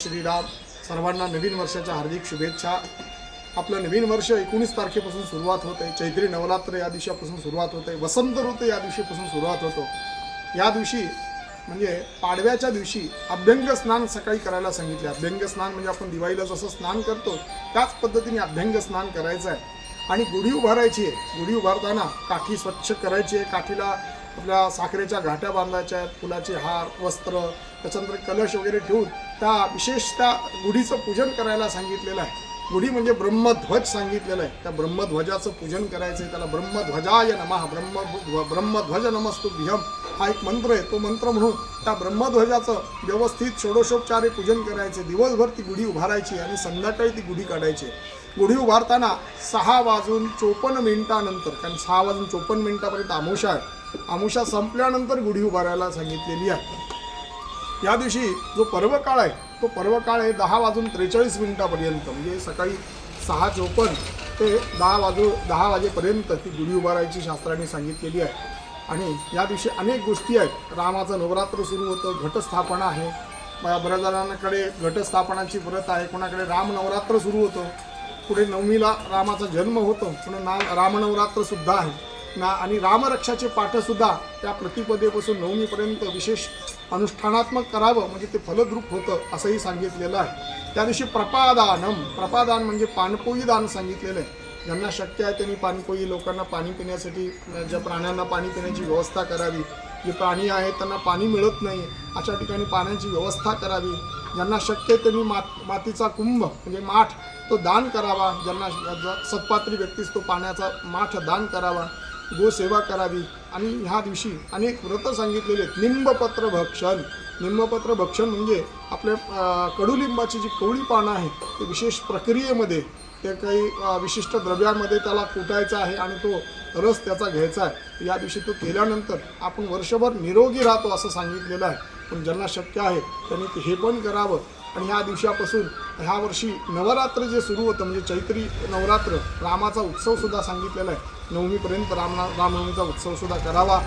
श्रीराम. सर्वांना नवीन वर्षाच्या हार्दिक शुभेच्छा. आपलं नवीन वर्ष 19 तारखेपासून सुरुवात होते. चैत्री नवरात्र या दिवसापासून सुरुवात होते. वसंत ऋतू या दिवशीपासून सुरुवात होतो. या दिवशी म्हणजे पाडव्याच्या दिवशी अभ्यंग स्नान सकाळी करायला सांगितले. अभ्यंग स्नान म्हणजे आपण दिवाळीला जसं स्नान करतो त्याच पद्धतीने अभ्यंग स्नान करायचं आहे. आणि गुढी उभारायची आहे. गुढी उभारताना काठी स्वच्छ करायची आहे. काठीला आपल्या साखरेच्या घाट्या बांधायच्या आहेत. फुलाचे हार, वस्त्र, त्याच्यानंतर कलश वगैरे ठेवून त्या विशेषतः गुढीचं पूजन करायला सांगितलेलं आहे. गुढी म्हणजे ब्रह्मध्वज सांगितलेलं आहे. त्या ब्रह्मध्वजाचं पूजन करायचं आहे. त्याला ब्रह्मध्वजाय नमः, ब्रह्मध्वज नमस्तुभ्यम हा एक मंत्र आहे. तो मंत्र म्हणून त्या ब्रह्मध्वजाचं व्यवस्थित षोडशोपचारे पूजन करायचे. दिवसभर ती गुढी उभारायची आणि संध्याकाळी ती गुढी काढायची. गुढी उभारताना 6:54 कारण 6:54 अमावस्या आहे. अमावस्या संपल्यानंतर गुढी उभारायला सांगितलेली आहे. या दिवशी जो पर्वकाळ आहे तो पर्वकाळ आहे 10:43 म्हणजे सकाळी 6:54 ते 10 वाजेपर्यंत ती गुढी उभारायची शास्त्राने सांगितलेली आहे. आणि या दिवशी अनेक गोष्टी आहेत. रामाचं नवरात्र सुरू होतं. घटस्थापना आहे. बऱ्याच जणांकडे घटस्थापनाची व्रत आहे. कोणाकडे राम नवरात्र सुरू होतं. पुढे नवमीला रामाचा जन्म होतो. पुन्हा रामनवरात्रसुद्धा आहे आणि रामरक्षाचे पाठसुद्धा त्या प्रतिपदेपासून नवमीपर्यंत विशेष अनुष्ठानात्मक करावं म्हणजे ते फलद्रूप होतं असंही सांगितलेलं आहे. त्या दिवशी प्रपादान म्हणजे पाणपोई दान सांगितलेलं आहे. ज्यांना शक्य आहे त्यांनी पाणपोई, लोकांना पाणी पिण्यासाठी, ज्या प्राण्यांना पाणी पिण्याची व्यवस्था करावी. जे प्राणी आहेत त्यांना पाणी मिळत नाही अशा ठिकाणी पाण्याची व्यवस्था करावी. ज्यांना शक्य आहे त्यांनी मातीचा कुंभ म्हणजे माठ तो दान करावा. ज्यांना सत्पात्री व्यक्तीस तो पाण्याचा माठ दान करावा. गोसेवा करावी. आणि ह्या दिवशी अनेक व्रतं सांगितलेले आहेत. निंबपत्र भक्षण म्हणजे आपल्या कडुलिंबाची जी कवळी पानं आहेत ते विशेष प्रक्रियेमध्ये ते काही विशिष्ट द्रव्यांमध्ये त्याला कुटायचं आहे आणि तो रस त्याचा घ्यायचा आहे. या दिवशी तो केल्यानंतर आपण वर्षभर निरोगी राहतो असं सांगितलेलं आहे. पण ज्यांना शक्य आहे त्यांनी हे पण करावं. आणि ह्या दिवसापासून ह्या वर्षी नवरात्र जे सुरू होतं म्हणजे चैत्री नवरात्र रामाचा उत्सवसुद्धा सांगितलेला आहे. नवमीपर्यंत रामनवमीचा उत्सवसुद्धा करावा.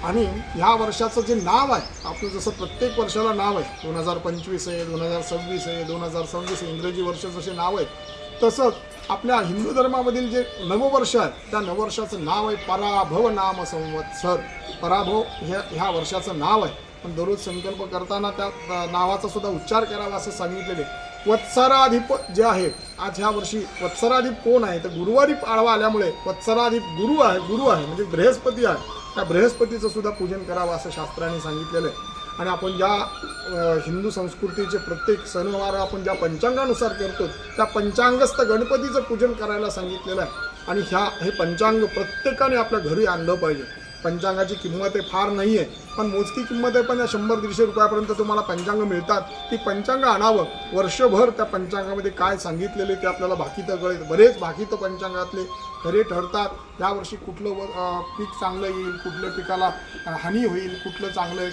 आणि ह्या वर्षाचं जे नाव आहे आपलं जसं प्रत्येक वर्षाला नाव आहे 2025 आहे, 2026 आहे, 2026 इंग्रजी वर्ष जसे नाव आहेत तसंच आपल्या हिंदू धर्मामधील जे नववर्ष आहे त्या नववर्षाचं नाव आहे पराभव नाम संवत्सर. पराभव ह्या वर्षाचं नाव आहे. पण दररोज संकल्प करताना त्या नावाचा सुद्धा उच्चार करावा असं सांगितलेले. वत्सराधिप जे आहे आज ह्या वर्षी वत्सराधिप कोण आहे तर गुरुवारी पाळवा आल्यामुळे वत्सराधिप गुरु आहे म्हणजे बृहस्पती आहे. त्या बृहस्पतीचं सुद्धा पूजन करावं असं शास्त्राने सांगितलेलं आहे. आणि आपण ज्या हिंदू संस्कृतीचे प्रत्येक सणवार आपण ज्या पंचांगानुसार करतो त्या पंचांगस्थ गणपतीचं पूजन करायला सांगितलेलं आहे. आणि हे पंचांग प्रत्येकाने आपल्या घरी आणलं पाहिजे. पंचांगाची किंमत आहे फार नाही आहे पण मोजकी किंमत आहे. पण या 100-150 रुपयापर्यंत तुम्हाला पंचांग मिळतात. ती पंचांग आणावं. वर्षभर त्या पंचांगामध्ये काय सांगितलेले ते आपल्याला भाकीतं कळेल. बरेच भाकीतं पंचांगातले खरे ठरतात. यावर्षी कुठलं पीक चांगलं येईल, कुठल्या पिकाला हानी होईल, कुठलं चांगलं आहे,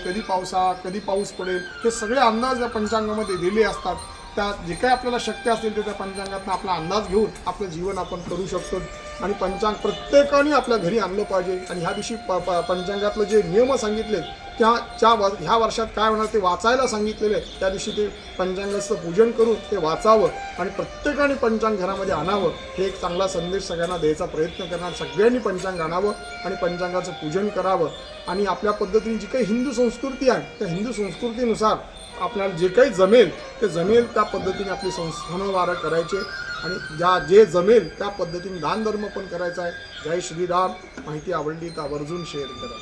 कधी पाऊस पडेल हे सगळे अंदाज या पंचांगामध्ये दिले असतात. त्या जे काही आपल्याला शक्य असेल ते त्या पंचांगातून आपला अंदाज घेऊन आपलं जीवन आपण करू शकतो. आणि पंचांग प्रत्येकाने आपल्या घरी आणलं पाहिजे. आणि ह्या दिवशी पंचांगातलं जे नियम सांगितले ह्या वर्षात काय होणार ते वाचायला सांगितलेले. त्या दिवशी ते पंचांगाचं पूजन करून ते वाचावं आणि प्रत्येकाने पंचांग घरामध्ये आणावं. हे एक चांगला संदेश सगळ्यांना द्यायचा प्रयत्न करणार. सगळ्यांनी पंचांग आणावं आणि पंचांगाचं पूजन करावं. आणि आपल्या पद्धतीने जी काही हिंदू संस्कृती आहे त्या हिंदू संस्कृतीनुसार आपल्याला जे काही जमेल त्या पद्धतीने आपली सणवार करायचे. आणि जे जमेल त्या पद्धतीने दानधर्म पण करायचा आहे. जय श्रीराम. माहिती आवडली तर आवर्जून शेअर करा.